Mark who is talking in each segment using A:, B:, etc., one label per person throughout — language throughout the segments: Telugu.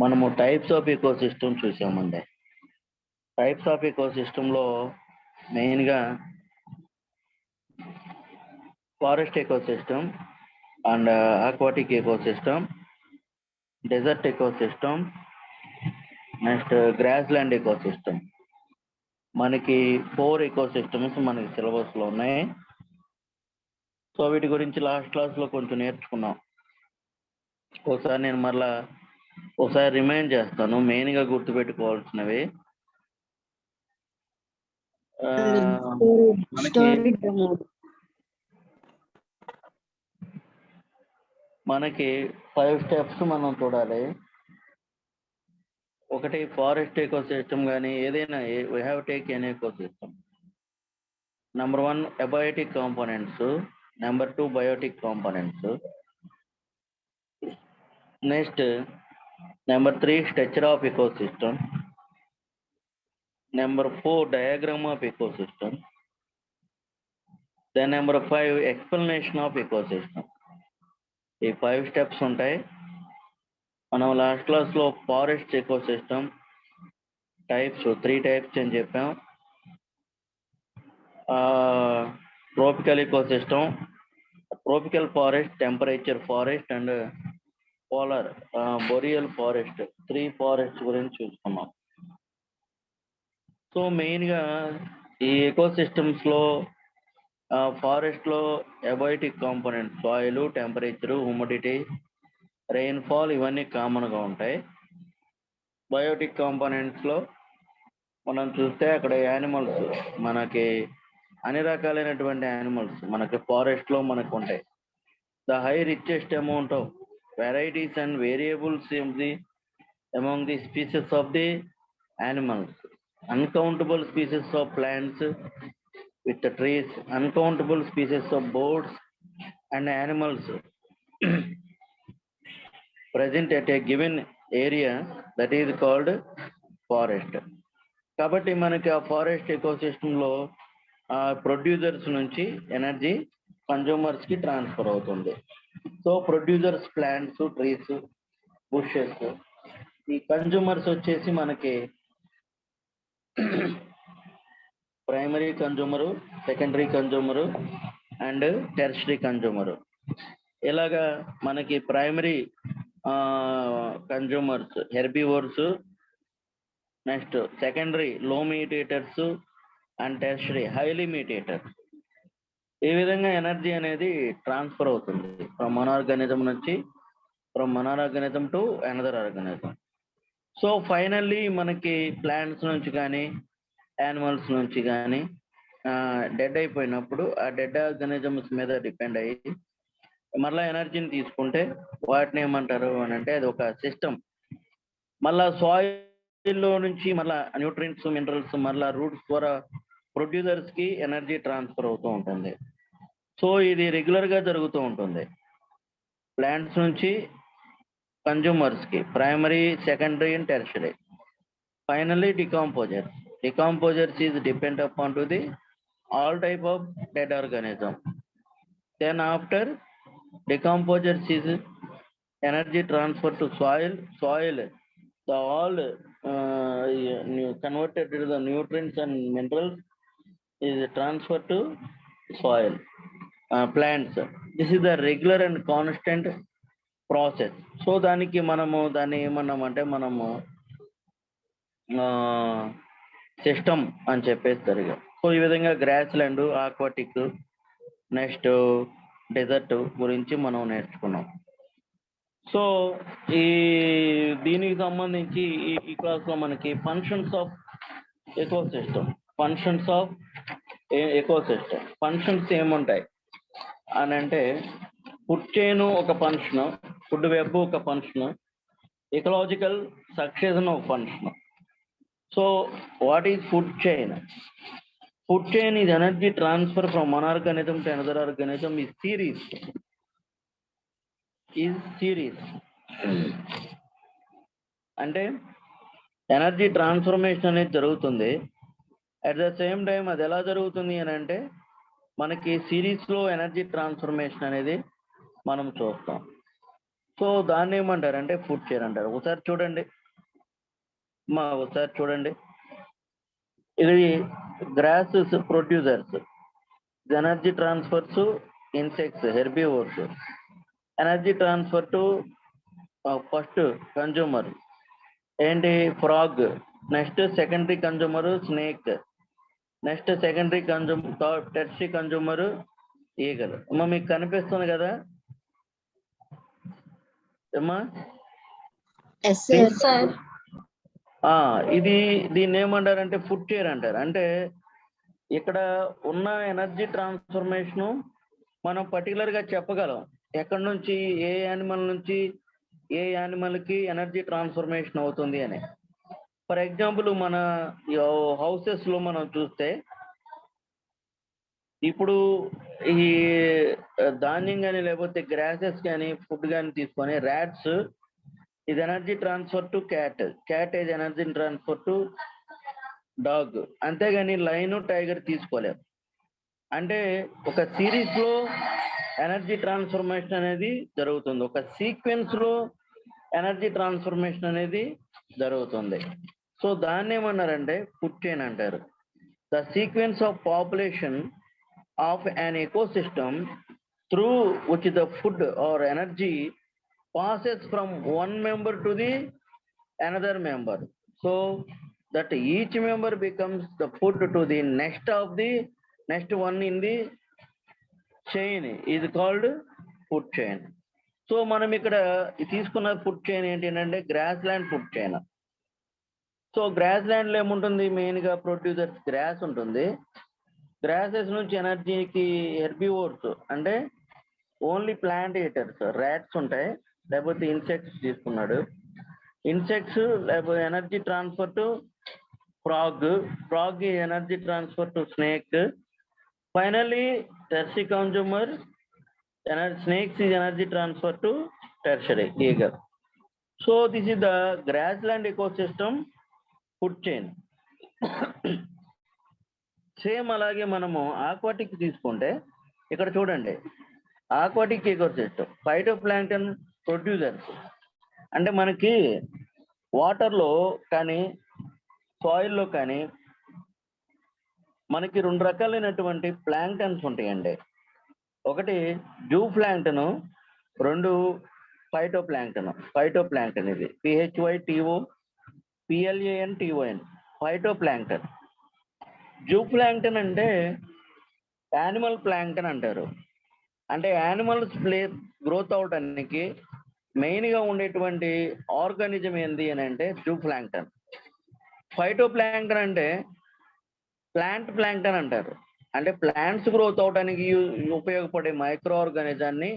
A: మనము టైప్స్ ఆఫ్ ఎకో సిస్టమ్ చూసామండి. టైప్స్ ఆఫ్ ఎకో సిస్టంలో మెయిన్గా forest ecosystem and aquatic ecosystem, desert ecosystem, next grassland ecosystem. మనకి 4 ఎకో సిస్టమ్స్ మనకి సిలబస్లో ఉన్నాయి. సో వీటి గురించి లాస్ట్ క్లాస్లో కొంచెం నేర్చుకున్నాం. ఒకసారి నేను మరలా ఒకసారి రిమైండ్ చేస్తాను. మెయిన్గా గుర్తుపెట్టుకోవాల్సినవి మనకి 5 స్టెప్స్ మనం చూడాలి. ఒకటి ఫారెస్ట్ ఎకో సిస్టమ్ కానీ ఏదైనా we have take an ecosystem. Number 1 abiotic components, number 2 biotic components, next number 3 structure of ecosystem, number 4 diagram of ecosystem, then number 5 explanation of ecosystem. ఈ 5 స్టెప్స్ ఉంటాయి. మనం లాస్ట్ క్లాస్లో forest ecosystem types 3 types అని చెప్పాం. Tropical ecosystem, tropical forest, temperature forest and polar boreal forest, 3 forest గురించి చూసుకున్నాం. సో మెయిన్గా ఈ ఎకో సిస్టమ్స్లో ఫారెస్ట్లో abiotic component soil, temperature, humidity, rainfall ఇవన్నీ కామన్గా ఉంటాయి. బయోటిక్ కాంపోనెంట్స్లో మనం చూస్తే అక్కడ యానిమల్స్ మనకి అన్ని రకాలైనటువంటి యానిమల్స్ మనకి ఫారెస్ట్లో మనకు ఉంటాయి. The high richest amount of varieties and variables among the species of the animals, uncountable species of plants with the trees, uncountable species of birds and animals present at a given area, that is called forest. కాబట్టి మనకి ఆ ఫారెస్ట్ ఎకోసిస్టంలో ప్రొడ్యూసర్స్ నుంచి ఎనర్జీ కన్జ్యూమర్స్కి ట్రాన్స్ఫర్ అవుతుంది. So producers plants, trees, bushes. ఈ కన్జ్యూమర్స్ వచ్చేసి మనకి primary consumer, secondary consumer and tertiary consumer. ఇలాగా మనకి primary consumers herbivores, next secondary లో mediators and tertiary highly mediators. ఈ విధంగా ఎనర్జీ అనేది ట్రాన్స్ఫర్ అవుతుంది ఫ్రమ్ వన్ ఆర్గానిజం నుంచి, from one organism to another organism. So finally మనకి ప్లాంట్స్ నుంచి కానీ యానిమల్స్ నుంచి కానీ డెడ్ అయిపోయినప్పుడు ఆ డెడ్ ఆర్గానిజమ్స్ మీద డిపెండ్ అయ్యి మళ్ళీ ఎనర్జీని తీసుకుంటే వాటిని ఏమంటారు అని అంటే అది ఒక సిస్టమ్. మళ్ళా సాయిల్లో నుంచి మళ్ళీ న్యూట్రియంట్స్, మినరల్స్ మళ్ళీ రూట్స్ ద్వారా ప్రొడ్యూసర్స్కి ఎనర్జీ ట్రాన్స్ఫర్ అవుతూ ఉంటుంది. సో ఇది రెగ్యులర్గా జరుగుతూ ఉంటుంది. ప్లాంట్స్ నుంచి కన్జ్యూమర్స్కి primary, secondary and tertiary. Finally decomposers is depend upon to the all type of dead organism. Then after decomposers is energy transfer to soil, the all converted to the nutrients and minerals is transferred to soil, plants. This is the regular and constant process. So దానికి మనము దాన్ని ఏమన్నామంటే మనము సిస్టమ్ అని చెప్పేస్తారు. సో ఈ విధంగా grassland, aquatic, next desert గురించి మనం నేర్చుకున్నాం. సో ఈ దీనికి సంబంధించి ఈ క్లాస్లో మనకి ఫంక్షన్స్ ఆఫ్ ఎకోసిస్టమ్ ఫంక్షన్స్ ఏముంటాయి అని అంటే ఫుడ్ చైన్ ఒక ఫంక్షన్, ఫుడ్ వెబ్ ఒక ఫంక్షన్, ఎకలాజికల్ సక్సెషన్ ఒక function. So what is food chain? Food chain is energy transfer from one organism to another organism is series. అంటే ఎనర్జీ ట్రాన్స్ఫర్మేషన్ అనేది జరుగుతుంది. అట్ ద సేమ్ టైం అది ఎలా జరుగుతుంది అని అంటే మనకి సిరీస్లో ఎనర్జీ ట్రాన్స్ఫర్మేషన్ అనేది మనం చూస్తాం. సో దాన్ని ఏమంటారంటే ఫుడ్ చైన్ అంటారు. ఒకసారి చూడండి ఇది grasses producers, energy transfers insects herbivores, energy transfer to first consumer ఏంటి frog, next secondary consumer snake, next secondary consumer tertiary consumer eagle. అమ్మా మీకు కనిపిస్తుంది కదా అమ్మా? ఇది దీన్ని ఏమంటారంటే ఫుడ్ చైన్ అంటారు. అంటే ఇక్కడ ఉన్న ఎనర్జీ ట్రాన్స్ఫర్మేషను మనం పర్టికులర్ గా చెప్పగలం ఎక్కడి నుంచి ఏ యానిమల్ నుంచి ఏ యానిమల్ కి ఎనర్జీ ట్రాన్స్ఫర్మేషన్ అవుతుంది అని. ఫర్ ఎగ్జాంపుల్ మన హౌసెస్ లో మనం చూస్తే ఇప్పుడు ఈ ధాన్యం కానీ లేకపోతే గ్రాసెస్ కానీ ఫుడ్ కానీ తీసుకొని ర్యాట్స్ ఇది energy transfer to cat, cat is energy transfer to dog. అంతేగాని లైన్ టైగర్ తీసుకోలేం. అంటే ఒక సిరీస్ లో ఎనర్జీ ట్రాన్స్ఫర్మేషన్ అనేది జరుగుతుంది, ఒక సీక్వెన్స్ లో ఎనర్జీ ట్రాన్స్ఫర్మేషన్ అనేది జరుగుతుంది. సో దాన్ని ఏమన్నారంటే ఫుడ్ చైన్ అంటారు. The sequence of population of an ecosystem through which the food or energy passes from one member to the another member, so that each member becomes the food to the next one in the chain is called food chain. So మనం ఇక్కడ తీసుకున్న ఫుడ్ చైన్ ఏంటి అంటే grassland food chain. So grassland లో ఏముంటుంది, మెయిన్ గా ప్రొడ్యూసర్స్ గ్రాస్ ఉంటుంది. గ్రాసెస్ నుంచి ఎనర్జీకి హెర్బివోర్స్ అంటే ఓన్లీ ప్లాంట్ ఈటర్స్ ర్యాట్స్ ఉంటాయి, లేకపోతే ఇన్సెక్ట్స్ తీసుకున్నాడు. ఇన్సెక్ట్స్ లేకపోతే energy transfer to frog energy transfer to snake. Finally tertiary consumer snakes is energy transfer to tertiary eagle. So this is the grassland ecosystem food chain. Same అలాగే మనము ఆక్వాటిక్ తీసుకుంటే ఇక్కడ చూడండి, ఆక్వాటిక్ ఎకోసిస్టమ్ ఫైటోప్లాంక్టన్ ప్రొడ్యూసర్స్ అంటే మనకి వాటర్లో కానీ సాయిల్లో కానీ మనకి రెండు రకాలైనటువంటి ప్లాంక్టన్స్ ఉంటాయండి. ఒకటి జూ ప్లాంక్టన్, రెండు ఫైటోప్లాంక్టన్ ఇది PHYTO PLANTON phytoplankton. Zoo plankton అంటే యానిమల్ ప్లాంక్టన్ అంటారు. అంటే యానిమల్స్ గ్రోత్ అవడానికి మెయిన్ గా ఉండేటువంటి ఆర్గానిజం ఏంది అని అంటే జూ ప్లాంక్టన్. ఫైటోప్లాంక్టన్ అంటే ప్లాంట్ ప్లాంక్టన్ అంటారు. అంటే ప్లాంట్స్ గ్రోత్ అవడానికి ఉపయోగపడే మైక్రో ఆర్గానిజాన్ని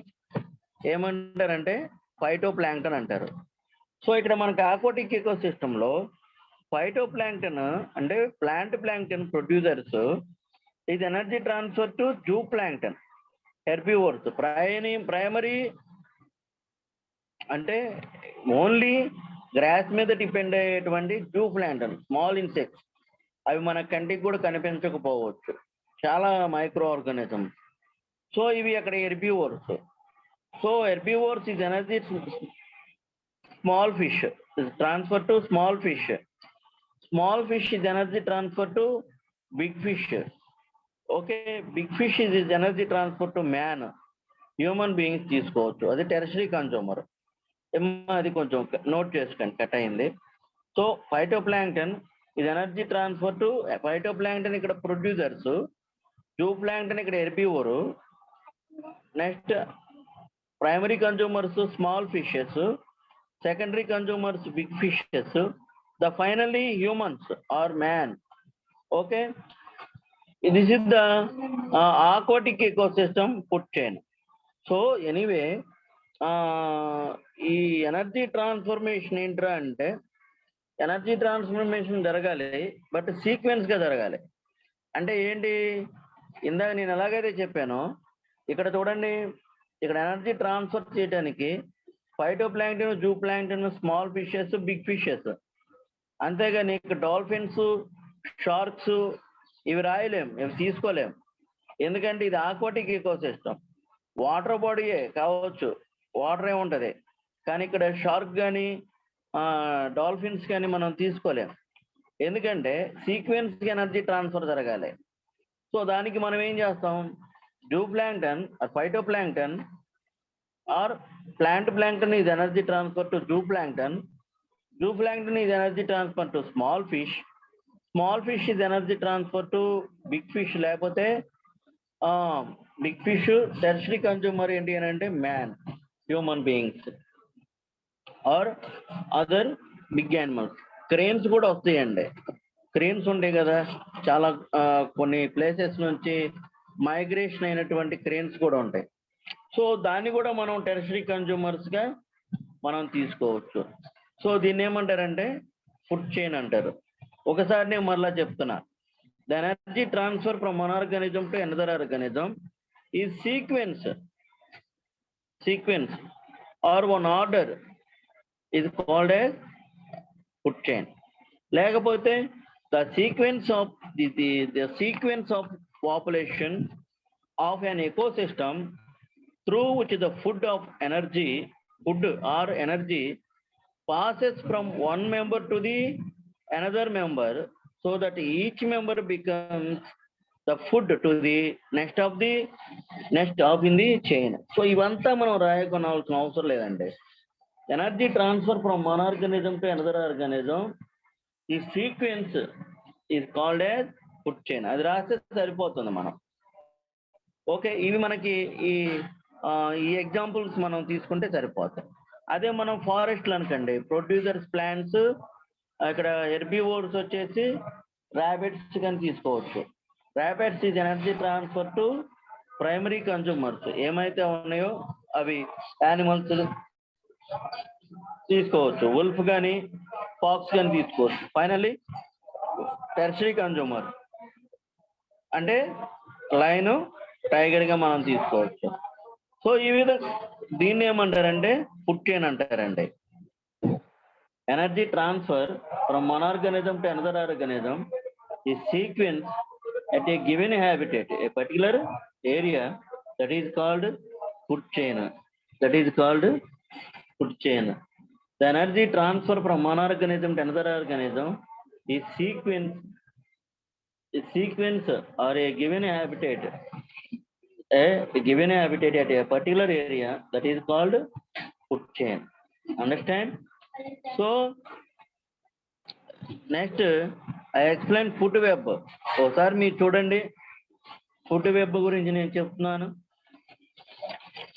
A: ఏమంటారంటే ఫైటోప్లాంక్టన్ అంటారు. సో ఇక్కడ మనకి ఆక్వాటిక్ ఎకోసిస్టమ్ లో ఫైటోప్లాంక్టన్ అంటే ప్లాంట్ ప్లాంక్టన్ ప్రొడ్యూసర్స్ ఇది energy transfer to zoo plankton herbivores. Primary అంటే ఓన్లీ గ్రాస్ మీద డిపెండ్ అయ్యేటువంటి జూ ప్లాంక్టన్ స్మాల్ ఇన్సెక్ట్స్, అవి మన కంటికి కూడా కనిపించకపోవచ్చు, చాలా మైక్రో ఆర్గానిజం. సో ఇవి అక్కడ herbivores. So herbivores is energy small fish transfer to small fish. Small fish is energy transfer to big fish. Okay, big fish is energy transfer to man, human beings తీసుకోవచ్చు. అది టెర్షరీ కన్జ్యూమర్. అది కొంచెం నోట్ చేసుకోండి, కట్ అయింది. సో ఫైటోప్లాంక్టన్ ఇది ఎనర్జీ ట్రాన్స్ఫర్ టు ఫైటోప్లాంక్టన్ ఇక్కడ ప్రొడ్యూసర్స్, జూ ప్లాంక్టన్ ఇక్కడ herbivore, next primary consumers small fishes, secondary consumers big fishes, the finally humans or man. Okay, this is the aquatic ecosystem food chain. So anyway ఈ ఎనర్జీ ట్రాన్స్ఫర్మేషన్ ఏంట్రా అంటే ఎనర్జీ ట్రాన్స్ఫర్మేషన్ జరగాలి, బట్ సీక్వెన్స్ గా జరగాలి. అంటే ఏంటి, ఇందాక నేను ఎలాగైతే చెప్పానో ఇక్కడ చూడండి, ఇక్కడ ఎనర్జీ ట్రాన్స్ఫర్ చేయడానికి phytoplankton, zooplankton, small fishes, big fishes. అంతేగాని ఇక్కడ డాల్ఫిన్స్, షార్క్స్ ఇవి రాయలేం, ఇవి తీసుకోలేం. ఎందుకంటే ఇది ఆక్వాటిక్ ఈకోసిస్టమ్. వాటర్ బాడీయే కావచ్చు, వాటరే ఉంటది, కానీ ఇక్కడ షార్క్ కానీ డాల్ఫిన్స్ కానీ మనం తీసుకోలేం. ఎందుకంటే సీక్వెన్స్ ఎనర్జీ ట్రాన్స్ఫర్ జరగాలి. సో దానికి మనం ఏం చేస్తాం, zooplankton phytoplankton or plant plankton is energy transfer to zooplankton. Zooplankton is energy transfer to small fish. Small fish is energy transfer to big fish. లేకపోతే బిగ్ ఫిష్ టెర్షరీ కన్జ్యూమర్ ఏంటి అని అంటే man, human beings or other big animals. Cranes కూడా వస్తాయండి. క్రేన్స్ ఉంటాయి కదా, చాలా కొన్ని ప్లేసెస్ నుంచి మైగ్రేషన్ అయినటువంటి క్రేన్స్ కూడా ఉంటాయి. సో దాన్ని కూడా మనం టెర్షరీ కన్జ్యూమర్స్ గా మనం తీసుకోవచ్చు. సో దీన్ని ఏమంటారంటే ఫుడ్ చైన్ అంటారు. ఒకసారి నేను మరలా చెప్తున్నా, the energy transfer from one organism to another organism ఈ sequence or one order is called as food chain. లేకపోతే the sequence of population of an ecosystem through which the food or energy passes from one member to the another member, so that each member becomes the food to the next of in the chain. So ఇవంతా మనం రాయకొనాల్సిన అవసరం లేదండి. Energy transfer from one organism to another organism ఈ sequence is called as food chain. అది రాస్తే సరిపోతుంది మనం. ఓకే, ఇవి మనకి ఈ ఎగ్జాంపుల్స్ మనం తీసుకుంటే సరిపోతాయి. అదే మనం ఫారెస్ట్లు అనుకోండి, ప్రొడ్యూసర్స్ ప్లాంట్స్, ఇక్కడ హెర్బివోర్స్ వచ్చేసి ర్యాబిట్స్ కానీ తీసుకోవచ్చు. Rabbits is energy transfer to primary consumers. ఏమైతే ఉన్నాయో అవి యానిమల్స్ తీసుకోవచ్చు. వుల్ఫ్ కానీ ఫాక్స్ కానీ తీసుకోవచ్చు. ఫైనల్లీ టెర్షరీ కన్జ్యూమర్ అంటే లైన్, టైగర్ గా మనం తీసుకోవచ్చు. సో ఈ విధంగా దీన్ని ఏమంటారంటే ఫుడ్ చైన్ అంటారండి. Energy transfer from one organism to another organism ఈ sequence at a given habitat, a particular area, that is called food chain. That is called food chain. The energy transfer from one organism to another organism is sequence or a given habitat at a particular area, that is called food chain. Understand? So next I explain food web. ఒకసారి మీరు చూడండి, ఫుడ్ వెబ్ గురించి నేను చెప్తున్నాను.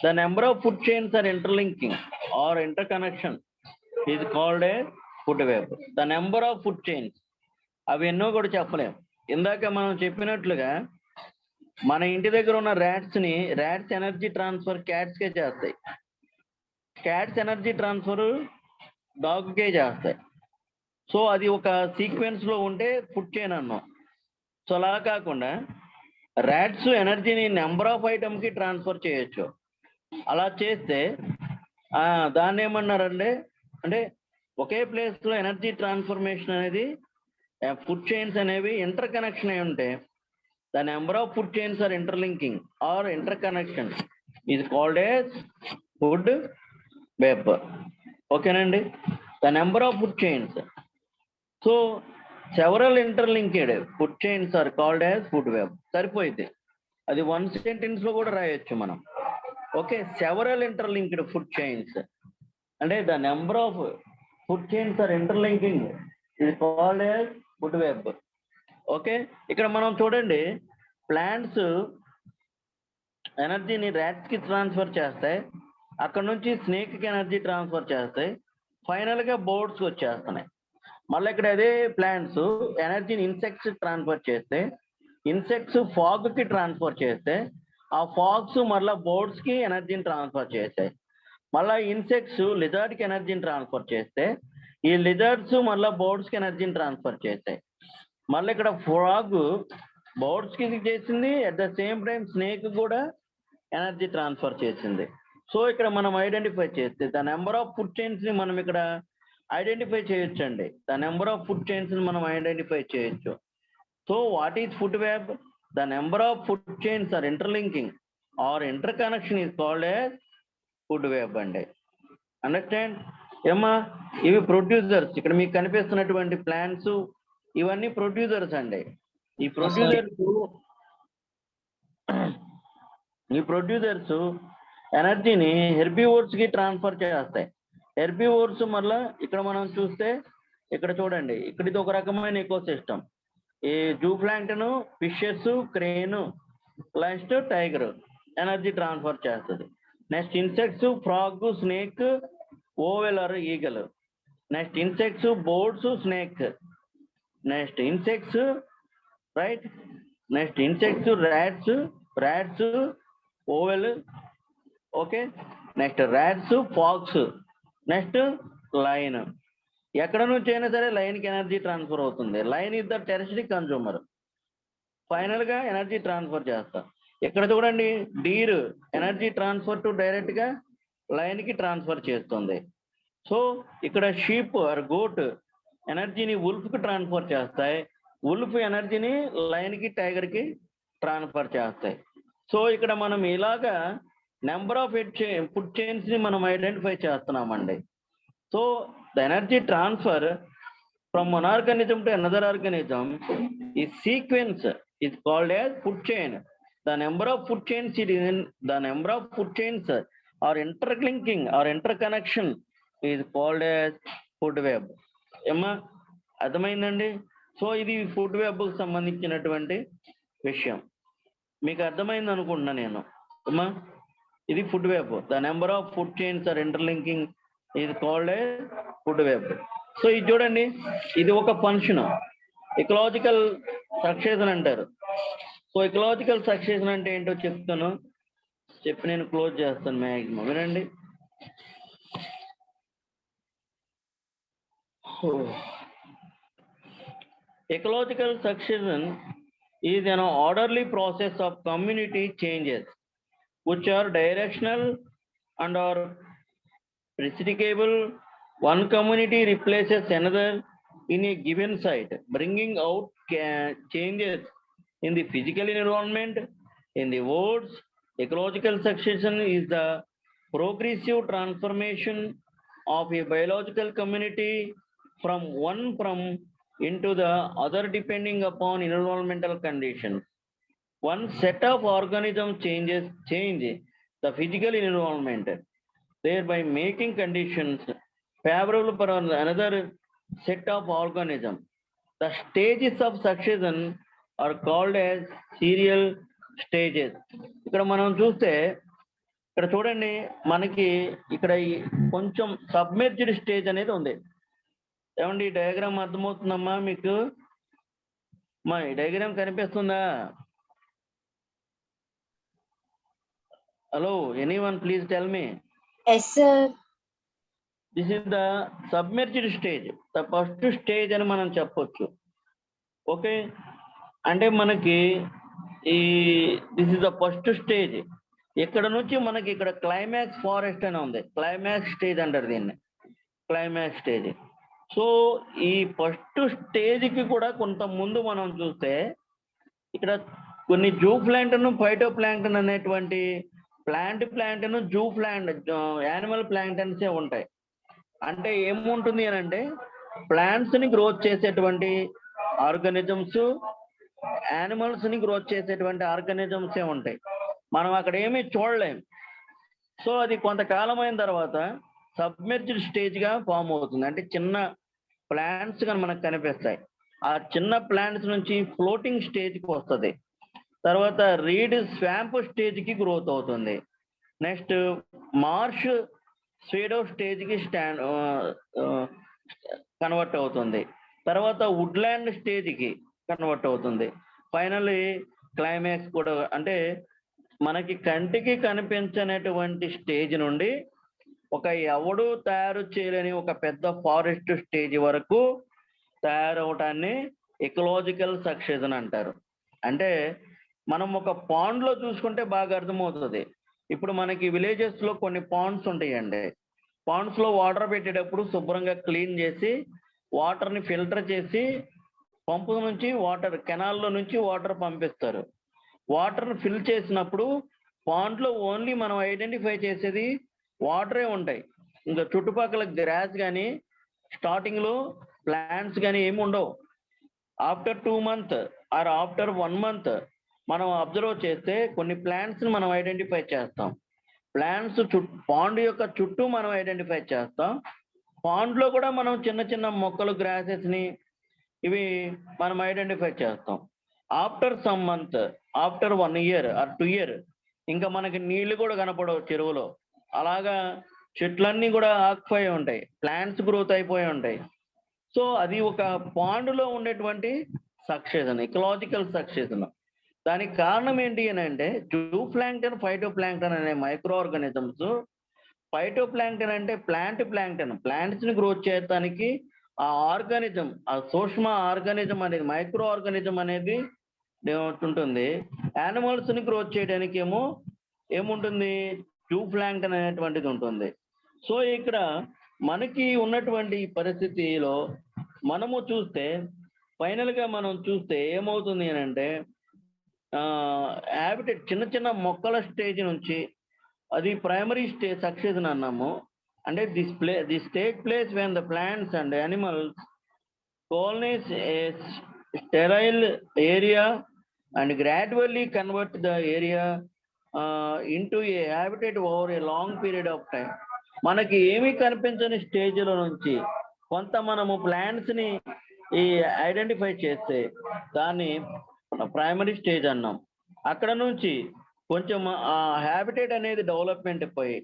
A: The number of food chains are interlinking or interconnection is called a food web. The number of food chains అవి ఎన్నో కూడా చెప్పలేం. ఇందాక మనం చెప్పినట్లుగా మన ఇంటి దగ్గర ఉన్న ర్యాట్స్ ఎనర్జీ ట్రాన్స్ఫర్ క్యాట్స్కే చేస్తాయి, క్యాట్స్ ఎనర్జీ ట్రాన్స్ఫర్ డాగ్కే చేస్తాయి. సో అది ఒక సీక్వెన్స్ లో ఉంటే ఫుడ్ చైన్ అన్నాం. సో అలా కాకుండా ర్యాట్స్ ఎనర్జీని నెంబర్ ఆఫ్ ఐటమ్ కి ట్రాన్స్ఫర్ చేయొచ్చు. అలా చేస్తే దాన్ని ఏమన్నారంటే, అంటే ఒకే ప్లేస్ లో ఎనర్జీ ట్రాన్స్ఫర్మేషన్ అనేది ఫుడ్ చైన్స్ అనేవి ఇంటర్ కనెక్షన్ అయి ఉంటే the number of food chains are interlinking or interconnection is called as food web. ఓకేనండి. The number of food chains, so several interlinked food chains are called as food web. సరిపోయింది, అది వన్ సెంటెన్స్ లో కూడా రాయొచ్చు మనం. Okay, several interlinked food chains అంటే the number of food chains are interlinking ఇది called as food web. Okay, ఇక్కడ మనం చూడండి, ప్లాంట్స్ ఎనర్జీని ర్యాట్స్ కి ట్రాన్స్ఫర్ చేస్తాయి, అక్కడ నుంచి స్నేక్ కి ఎనర్జీ ట్రాన్స్ఫర్ చేస్తాయి, ఫైనల్ గా బర్డ్స్ వచ్చేస్తున్నాయి. మళ్ళీ ఇక్కడ అదే ప్లాంట్స్ ఎనర్జీని ఇన్సెక్ట్స్ ట్రాన్స్ఫర్ చేస్తే, ఇన్సెక్ట్స్ ఫాగ్ కి ట్రాన్స్ఫర్ చేస్తే, ఆ ఫాగ్స్ మళ్ళీ బర్డ్స్ కి ఎనర్జీని ట్రాన్స్ఫర్ చేస్తాయి. మళ్ళీ ఇన్సెక్ట్స్ లిజర్డ్ కి ఎనర్జీని ట్రాన్స్ఫర్ చేస్తే, ఈ లిజర్డ్స్ మళ్ళీ బర్డ్స్ కి ఎనర్జీని ట్రాన్స్ఫర్ చేస్తాయి. మళ్ళీ ఇక్కడ ఫ్రాగ్ బర్డ్స్ కి చేసింది, at the same time snake కూడా ఎనర్జీ ట్రాన్స్ఫర్ చేసింది. సో ఇక్కడ మనం ఐడెంటిఫై చేస్తే the number of food chains ని మనం ఇక్కడ ఐడెంటిఫై చేయొచ్చు అండి. The number of food chains ని మనం ఐడెంటిఫై చేయొచ్చు. So what is food web? The number of food chains are interlinking or interconnection is called as food web అండి. అండర్స్టాండ్ ఏమ్మా? ఇవి ప్రొడ్యూసర్స్. ఇక్కడ మీకు కనిపిస్తున్నటువంటి ప్లాంట్స్ ఇవన్నీ ప్రొడ్యూసర్స్ అండి. ఈ ప్రొడ్యూసర్స్ ఎనర్జీని హెర్బివోర్స్ కి ట్రాన్స్ఫర్ చేస్తాయి. హెర్బివోర్స్ మళ్ళా ఇక్కడ మనం చూస్తే ఇక్కడ చూడండి, ఇక్కడ ఇది ఒక రకమైన ఎకో సిస్టమ్. ఈ zooplankton, fishes, crane, next tiger energy transfer చేస్తుంది. Next insects, frog, snake, owl or eagle. Next insects, birds, snake. Next insects, right. Next insects, rats, owl, okay. Next rats, fox, next lion. ఎక్కడ నుంచి అయినా సరే లైన్కి ఎనర్జీ ట్రాన్స్ఫర్ అవుతుంది. Lion is the tertiary consumer. Final గా ఎనర్జీ ట్రాన్స్ఫర్ చేస్తా. ఇక్కడ చూడండి, deer energy transfer to direct గా లైన్ కి ట్రాన్స్ఫర్ చేస్తుంది. సో ఇక్కడ షీప్ ఆర్ గోట్ ఎనర్జీని వుల్ఫ్ కి ట్రాన్స్ఫర్ చేస్తాయి. వుల్ఫ్ ఎనర్జీని లైన్ కి, టైగర్ కి ట్రాన్స్ఫర్ చేస్తాయి. సో ఇక్కడ మనం ఇలాగా నెంబర్ ఆఫ్ ఫుడ్ చైన్స్ ని మనం ఐడెంటిఫై చేస్తున్నామండి. So the energy transfer from one organism to another organism is sequence is called as food chain. The number of food chains or interlinking or interconnection is called as food web. ఏమ్మా అర్థమైందండి? సో ఇది ఫుడ్ వెబ్ కు సంబంధించినటువంటి విషయం. మీకు అర్థమైంది అనుకుంటున్నా నేను. అమ్మా ఇది food web. The number of food chains are interlinking is called as food web. So ఇది చూడండి, ఇది ఒక ఫంక్షన్, ఎకలాజికల్ సక్సెషన్ అంటారు. సో ఎకలాజికల్ సక్సెషన్ అంటే ఏంటో చెప్తాను, చెప్పి నేను క్లోజ్ చేస్తాను మ్యాక్సిమం. వినండి. Ecological succession is an orderly process of community changes which are directional and are predictable. One community replaces another in a given site, bringing out changes in the physical environment. In the words, ecological succession is the progressive transformation of a biological community from one into the other depending upon environmental conditions. One set of organisms change the physical environment, thereby making conditions favorable for another set of organisms. The stages of succession are called as serial stages. ఇక్కడ మనం చూస్తే, ఇక్కడ చూడండి, మనకి ఇక్కడ కొంచెం సబ్మెర్జ్డ్ స్టేజ్ అనేది ఉంది. ఏమండి ఈ డయాగ్రామ్ అర్థమవుతుందమ్మా మీకు? మా ఈ డయాగ్రామ్ కనిపిస్తుందా? Hello, anyone please tell me.
B: Yes, sir.
A: This is the submerged stage, the first stage అని మనం చెప్పొచ్చు. ఓకే, అంటే మనకి ఈ this is the first stage. ఇక్కడ నుంచి మనకి ఇక్కడ క్లైమాక్స్ ఫారెస్ట్ అని ఉంది. క్లైమాక్స్ స్టేజ్ అంటారు దీన్ని, క్లైమాక్స్ స్టేజ్. సో ఈ ఫస్ట్ స్టేజ్కి కూడా కొంత ముందు మనం చూస్తే ఇక్కడ కొన్ని జూ ప్లాంక్టన్, ఫైటో ప్లాంక్టన్ అనేటువంటి ప్లాంటన్, జూ ప్లాంట్, యానిమల్ ప్లాంక్టన్సే ఉంటాయి. అంటే ఏముంటుంది అని అంటే ప్లాంట్స్ ని గ్రోత్ చేసేటువంటి ఆర్గానిజమ్స్, యానిమల్స్ ని గ్రోత్ చేసేటువంటి ఆర్గానిజమ్సే ఉంటాయి. మనం అక్కడ ఏమీ చూడలేం. సో అది కొంతకాలం అయిన తర్వాత సబ్మెర్జ్డ్ స్టేజ్ గా ఫామ్ అవుతుంది. అంటే చిన్న ప్లాంట్స్ కానీ మనకు కనిపిస్తాయి. ఆ చిన్న ప్లాంట్స్ నుంచి ఫ్లోటింగ్ స్టేజ్కి వస్తుంది. తర్వాత రీడ్ స్వాంప్ స్టేజ్కి గ్రోత్ అవుతుంది. నెక్స్ట్ మార్ష్ స్వేడో స్టేజ్కి కన్వర్ట్ అవుతుంది. తర్వాత వుడ్లాండ్ స్టేజ్కి కన్వర్ట్ అవుతుంది. ఫైనల్లీ క్లైమాక్స్ కూడా, అంటే మనకి కంటికి కనిపించనటువంటి స్టేజ్ నుండి ఒక ఎవడు తయారు చేయలేని ఒక పెద్ద ఫారెస్ట్ స్టేజ్ వరకు తయారవటాన్ని ఎకలాజికల్ సక్సెషన్ అంటారు. అంటే మనం ఒక పాండ్ లో చూసుకుంటే బాగా అర్థమవుతుంది. ఇప్పుడు మనకి విలేజెస్ లో కొన్ని పాండ్స్ ఉంటాయండి. పాండ్స్ లో వాటర్ పెట్టేటప్పుడు శుభ్రంగా క్లీన్ చేసి వాటర్ ని ఫిల్టర్ చేసి పంపు నుంచి వాటర్, కెనాల్లో నుంచి వాటర్ పంపిస్తారు. వాటర్ ఫిల్ చేసినప్పుడు పాండ్ లో ఓన్లీ మనం ఐడెంటిఫై చేసేది వాటరే ఉంటాయి. ఇంకా చుట్టుపక్కల గ్రాస్ కానీ స్టార్టింగ్లో ప్లాంట్స్ కానీ ఏమి ఉండవు. After 2 month or after 1 month మనం అబ్జర్వ్ చేస్తే కొన్ని ప్లాంట్స్ని మనం ఐడెంటిఫై చేస్తాం. ప్లాంట్స్ పాండ్ యొక్క చుట్టూ మనం ఐడెంటిఫై చేస్తాం. పాండ్లో కూడా మనం చిన్న చిన్న మొక్కలు గ్రాసెస్ని ఇవి మనం ఐడెంటిఫై చేస్తాం. After some month after 1 year are 2 year ఇంకా మనకి నీళ్లు కూడా కనపడవు చెరువులో. అలాగా చెట్లన్నీ కూడా ఆకుపోయి ఉంటాయి, ప్లాంట్స్ గ్రోత్ అయిపోయి ఉంటాయి. సో అది ఒక పాండులో ఉండేటువంటి సక్సెషన్, ఇకలాజికల్ సక్సెషన్. దానికి కారణం ఏంటి అని అంటే జూ ప్లాంక్టన్, ఫైటో ప్లాంక్టన్ అనే మైక్రో ఆర్గానిజమ్స్. ఫైటో ప్లాంక్టన్ అంటే ప్లాంక్టన్, ప్లాంట్స్ ని గ్రోత్ చేయడానికి ఆ ఆర్గానిజం, ఆ సూక్ష్మ ఆర్గానిజం అనేది, మైక్రో ఆర్గానిజం అనేది ఉంటుంది. యానిమల్స్ ని గ్రోత్ చేయడానికి ఏముంటుంది, జూ ప్లాంక్టన్ అనేటువంటిది ఉంటుంది. సో ఇక్కడ మనకి ఉన్నటువంటి పరిస్థితిలో మనము చూస్తే ఫైనల్ గా మనం చూస్తే ఏమవుతుంది అని అంటే హ్యాబిటెట్ చిన్న చిన్న మొక్కల స్టేజ్ నుంచి అది ప్రైమరీ స్టేజ్ సక్సెషన్ అన్నాము. అంటే this take place when the plants and animals colonize a sterile area and gradually convert the area into a habitat over a long period of time. మనకి ఏమీ కనిపించని స్టేజ్లో నుంచి కొంత మనము ప్లాంట్స్ని ఈ ఐడెంటిఫై చేస్తే దాన్ని ప్రైమరీ స్టేజ్ అన్నాం. అక్కడ నుంచి కొంచెం ఆ హ్యాబిటేట్ అనేది డెవలప్మెంట్ అయిపోయి,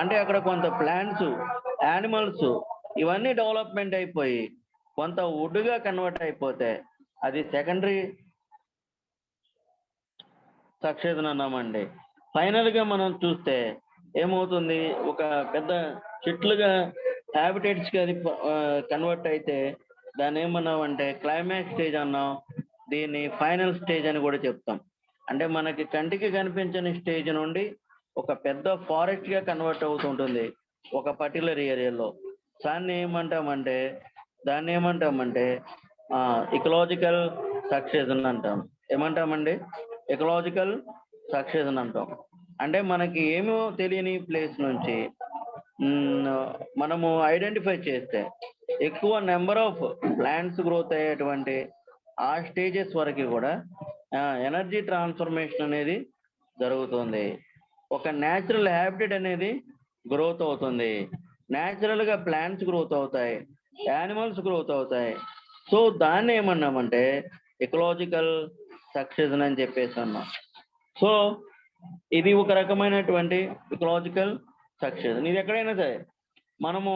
A: అంటే అక్కడ కొంత ప్లాంట్స్, యానిమల్స్ ఇవన్నీ డెవలప్మెంట్ అయిపోయి కొంత వుడ్గా కన్వర్ట్ అయిపోతే అది సెకండరీ సక్సెషన్ అన్నామండి. ఫైనల్గా మనం చూస్తే ఏమవుతుంది, ఒక పెద్ద చెట్లుగా హ్యాబిటేట్స్కి అది కన్వర్ట్ అయితే దాన్ని ఏమన్నామంటే క్లైమాక్స్ స్టేజ్ అన్నాం. దీన్ని ఫైనల్ స్టేజ్ అని కూడా చెప్తాం. అంటే మనకి కంటికి కనిపించని స్టేజ్ నుండి ఒక పెద్ద ఫారెస్ట్గా కన్వర్ట్ అవుతుంటుంది ఒక పర్టికులర్ ఏరియాలో. దాన్ని ఏమంటామంటే ఇకలాజికల్ సక్సెషన్ అంటాం. ఏమంటామండి, ఇకలాజికల్ సక్సెషన్ అంటాం. అంటే మనకి ఏమో తెలియని ప్లేస్ నుంచి మనము ఐడెంటిఫై చేస్తే ఎక్కువ నెంబర్ ఆఫ్ ప్లాంట్స్ గ్రోత్ అయ్యేటువంటి ఆ స్టేజెస్ వరకు కూడా ఎనర్జీ ట్రాన్స్ఫర్మేషన్ అనేది జరుగుతుంది. ఒక న్యాచురల్ హ్యాబిటేట్ అనేది గ్రోత్ అవుతుంది. న్యాచురల్గా ప్లాంట్స్ గ్రోత్ అవుతాయి, యానిమల్స్ గ్రోత్ అవుతాయి. సో దాన్ని ఏమన్నామంటే ఎకలాజికల్ సక్సెషన్ అని చెప్పేసి అన్నాం. సో ఇది ఒక రకమైనటువంటి ఎకలాజికల్ సక్సెషన్. ఇది ఎక్కడైనా సరే మనము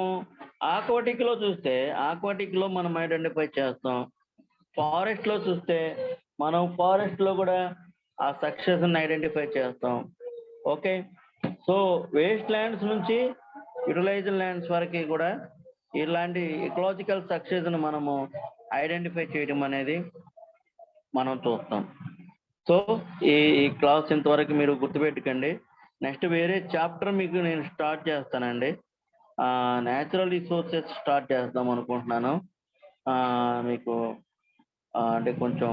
A: ఆక్వాటిక్లో చూస్తే ఆక్వాటిక్లో మనం ఐడెంటిఫై చేస్తాం. ఫారెస్ట్లో చూస్తే మనం ఫారెస్ట్లో కూడా ఆ సక్సెషన్ ఐడెంటిఫై చేస్తాం. ఓకే, సో వేస్ట్ ల్యాండ్స్ నుంచి యూటిలైజ్డ్ ల్యాండ్స్ వరకు కూడా ఇలాంటి ఎకలాజికల్ సక్సెషన్ మనము ఐడెంటిఫై చేయడం అనేది మనం చూస్తాం. సో ఈ క్లాస్ ఇంతవరకు మీరు గుర్తుపెట్టుకోండి. నెక్స్ట్ వేరే చాప్టర్ మీకు నేను స్టార్ట్ చేస్తానండి. న్యాచురల్ రిసోర్సెస్ స్టార్ట్ చేద్దాం అనుకుంటున్నాను. మీకు అంటే కొంచెం